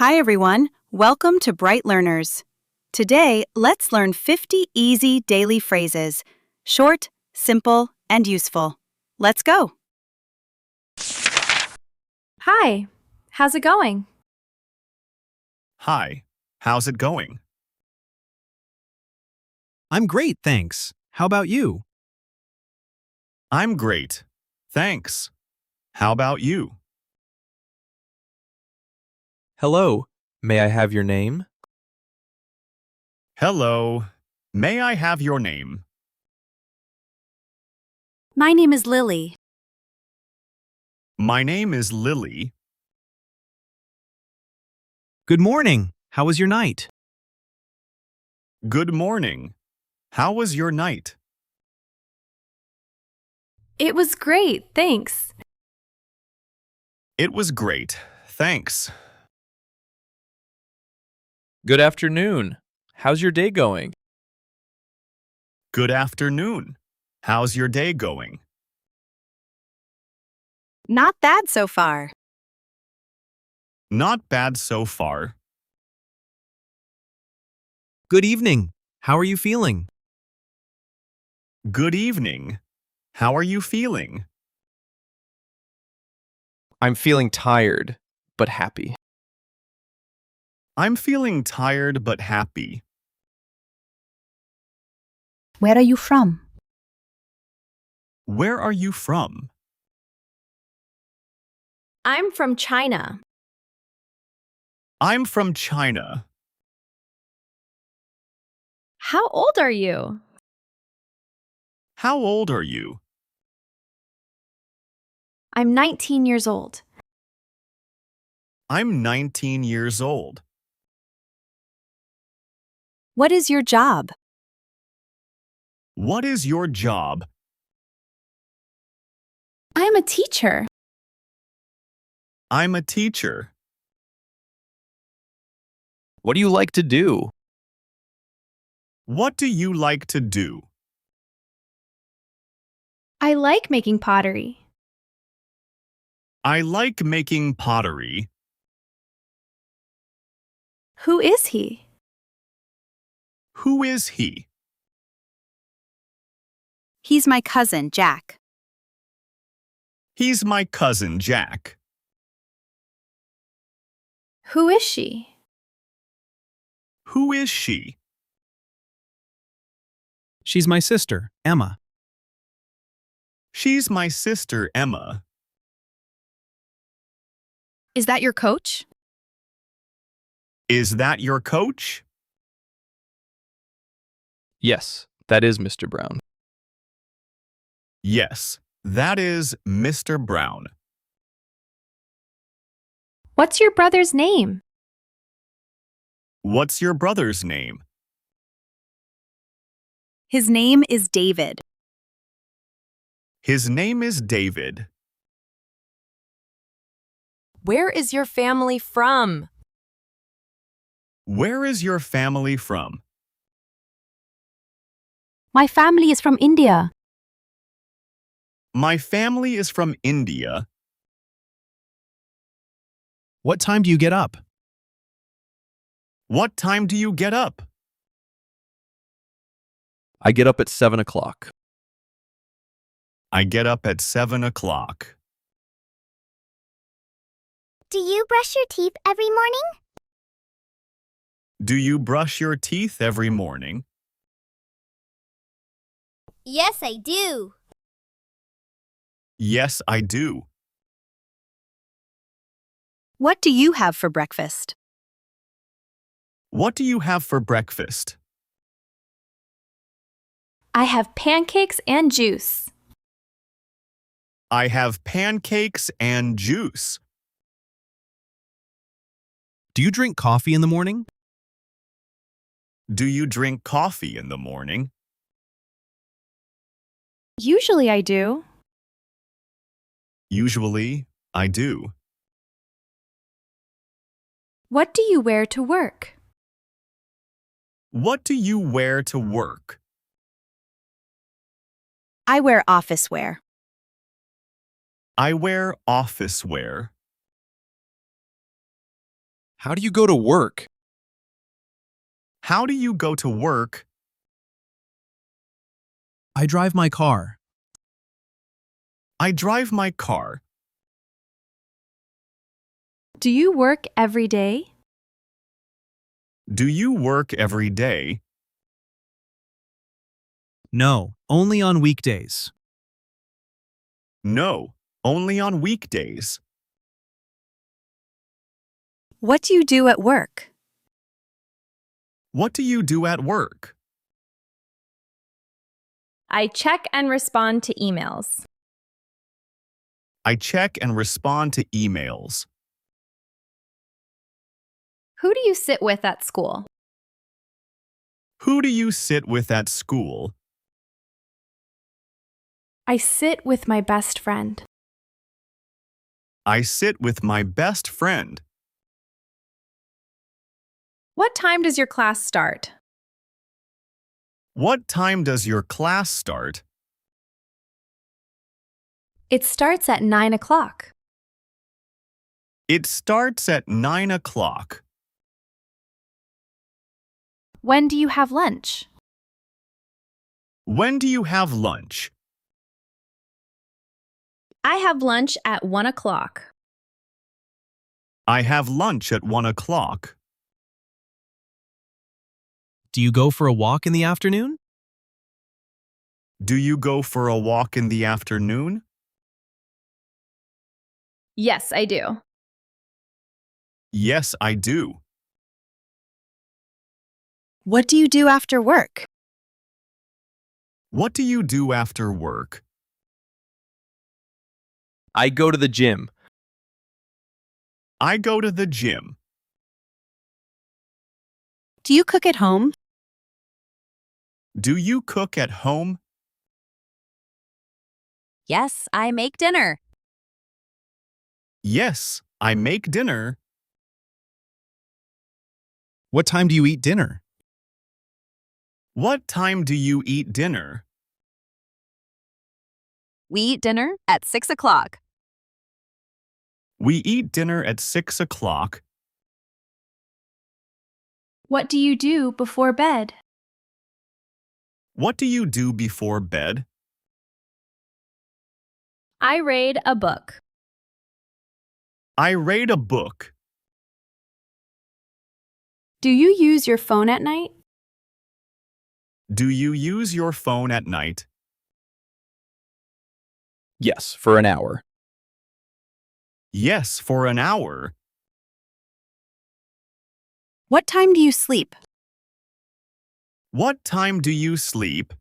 Hi everyone, welcome to Bright Learners. Today, let's learn 50 easy daily phrases. Short, simple, and useful. Let's go. Hi, how's it going? Hi, how's it going? I'm great, thanks. How about you? I'm great. Thanks. How about you? Hello, may I have your name? Hello. May I have your name? My name is Lily. My name is Lily. Good morning. How was your night? Good morning. How was your night? It was great, thanks. It was great. Thanks. Good afternoon. How's your day going? Good afternoon. How's your day going? Not bad so far. Not bad so far. Good evening. How are you feeling? Good evening. How are you feeling? I'm feeling tired, but happy. I'm feeling tired but happy. Where are you from? Where are you from? I'm from China. I'm from China. How old are you? How old are you? I'm 19 years old. I'm 19 years old. What is your job? What is your job? I'm a teacher. I'm a teacher. What do you like to do? What do you like to do? I like making pottery. I like making pottery. Who is he? Who is he? He's my cousin, Jack. He's my cousin, Jack. Who is she? Who is she? She's my sister, Emma. She's my sister, Emma. Is that your coach? Is that your coach? Yes, that is Mr. Brown. Yes, that is Mr. Brown. What's your brother's name? What's your brother's name? His name is David. His name is David. Where is your family from? Where is your family from? My family is from India. My family is from India. What time do you get up? What time do you get up? I get up at 7 o'clock. I get up at 7 o'clock. Do you brush your teeth every morning? Do you brush your teeth every morning? Yes, I do. Yes, I do. What do you have for breakfast? What do you have for breakfast? I have pancakes and juice. I have pancakes and juice. Do you drink coffee in the morning? Do you drink coffee in the morning? Usually I do. Usually, I do. What do you wear to work? What do you wear to work? I wear office wear. I wear office wear. How do you go to work? How do you go to work? I drive my car. I drive my car. Do you work every day? Do you work every day? No, only on weekdays. No, only on weekdays. What do you do at work? What do you do at work? I check and respond to emails. I check and respond to emails. Who do you sit with at school? Who do you sit with at school? I sit with my best friend. I sit with my best friend. What time does your class start? What time does your class start? It starts at 9 o'clock. It starts at 9 o'clock. When do you have lunch? When do you have lunch? I have lunch at 1 o'clock. I have lunch at 1 o'clock. Do you go for a walk in the afternoon? Do you go for a walk in the afternoon? Yes, I do. Yes, I do. What do you do after work? What do you do after work? I go to the gym. I go to the gym. Do you cook at home? Do you cook at home? Yes, I make dinner. Yes, I make dinner. What time do you eat dinner? What time do you eat dinner? We eat dinner at 6 o'clock. We eat dinner at 6 o'clock. What do you do before bed? What do you do before bed? I read a book. I read a book. Do you use your phone at night? Do you use your phone at night? Yes, for an hour. Yes, for an hour. What time do you sleep? What time do you sleep?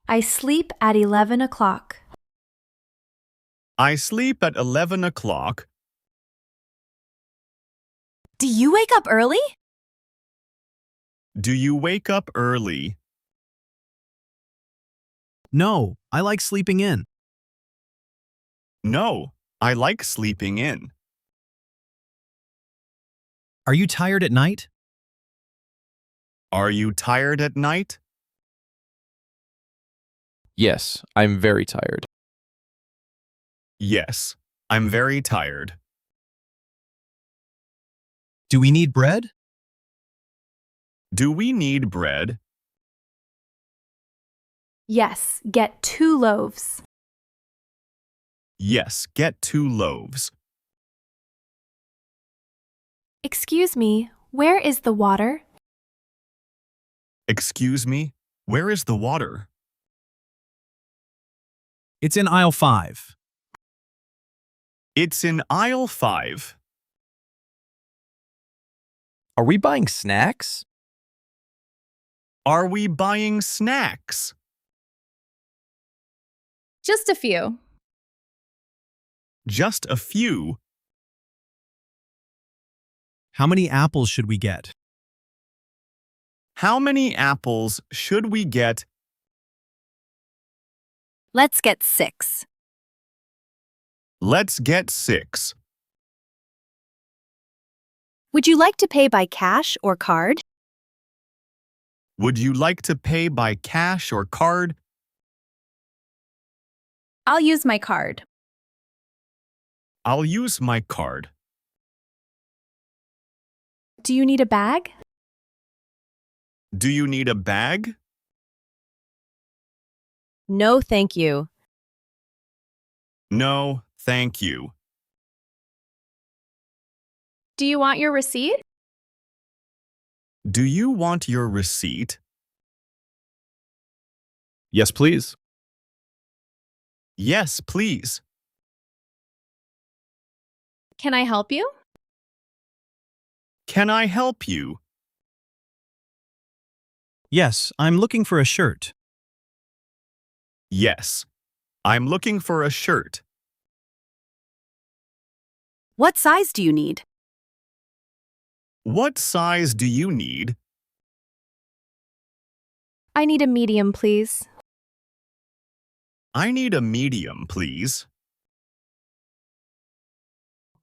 I sleep at 11 o'clock. I sleep at 11 o'clock. Do you wake up early? Do you wake up early? No, I like sleeping in. No, I like sleeping in. Are you tired at night? Are you tired at night? Yes, I'm very tired. Yes, I'm very tired. Do we need bread? Do we need bread? Yes, get 2 loaves. Yes, get 2 loaves. Excuse me, where is the water? Excuse me, where is the water? It's in aisle 5. It's in aisle 5. Are we buying snacks? Are we buying snacks? Just a few. Just a few. How many apples should we get? How many apples should we get? Let's get 6. Let's get 6. Would you like to pay by cash or card? Would you like to pay by cash or card? I'll use my card. I'll use my card. Do you need a bag? Do you need a bag? No, thank you. No, thank you. Do you want your receipt? Do you want your receipt? Yes, please. Yes, please. Can I help you? Can I help you? Yes, I'm looking for a shirt. Yes. I'm looking for a shirt. What size do you need? What size do you need? I need a medium, please. I need a medium, please.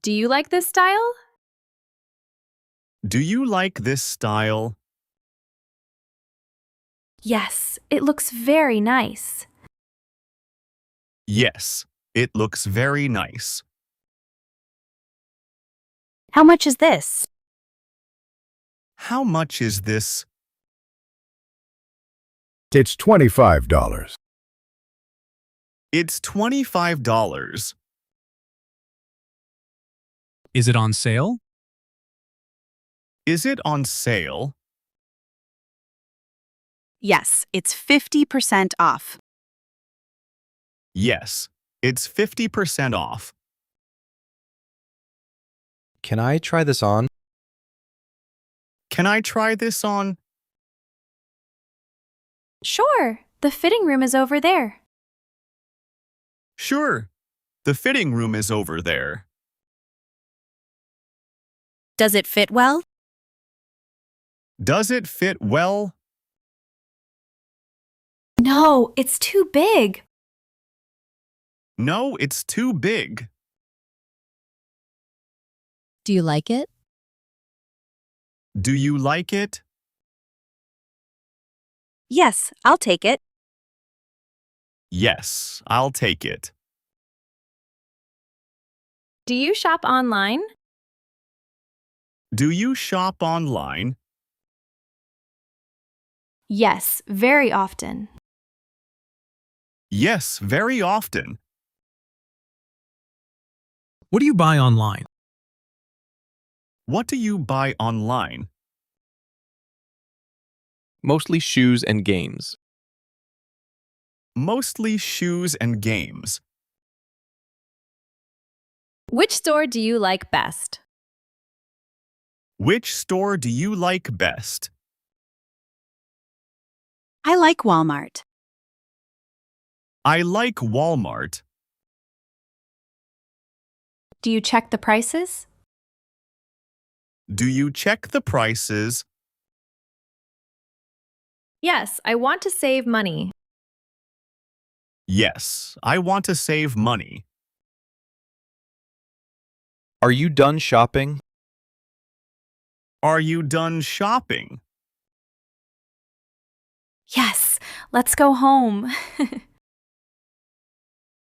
Do you like this style? Do you like this style? Yes, it looks very nice. Yes, it looks very nice. How much is this? How much is this? It's $25. It's $25. Is it on sale? Is it on sale? Yes, it's 50% off. Yes, it's 50% off. Can I try this on? Can I try this on? Sure, the fitting room is over there. Sure. The fitting room is over there. Does it fit well? Does it fit well? No, it's too big. No, it's too big. Do you like it? Do you like it? Yes, I'll take it. Yes, I'll take it. Do you shop online? Do you shop online? Yes, very often. Yes, very often. What do you buy online? What do you buy online? Mostly shoes and games. Mostly shoes and games. Which store do you like best? Which store do you like best? I like Walmart. I like Walmart. Do you check the prices? Do you check the prices? Yes, I want to save money. Yes, I want to save money. Are you done shopping? Are you done shopping? Yes, let's go home.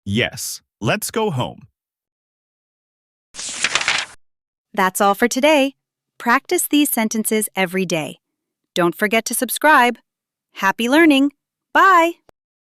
Yes, let's go home. That's all for today. Practice these sentences every day. Don't forget to subscribe. Happy learning. Bye.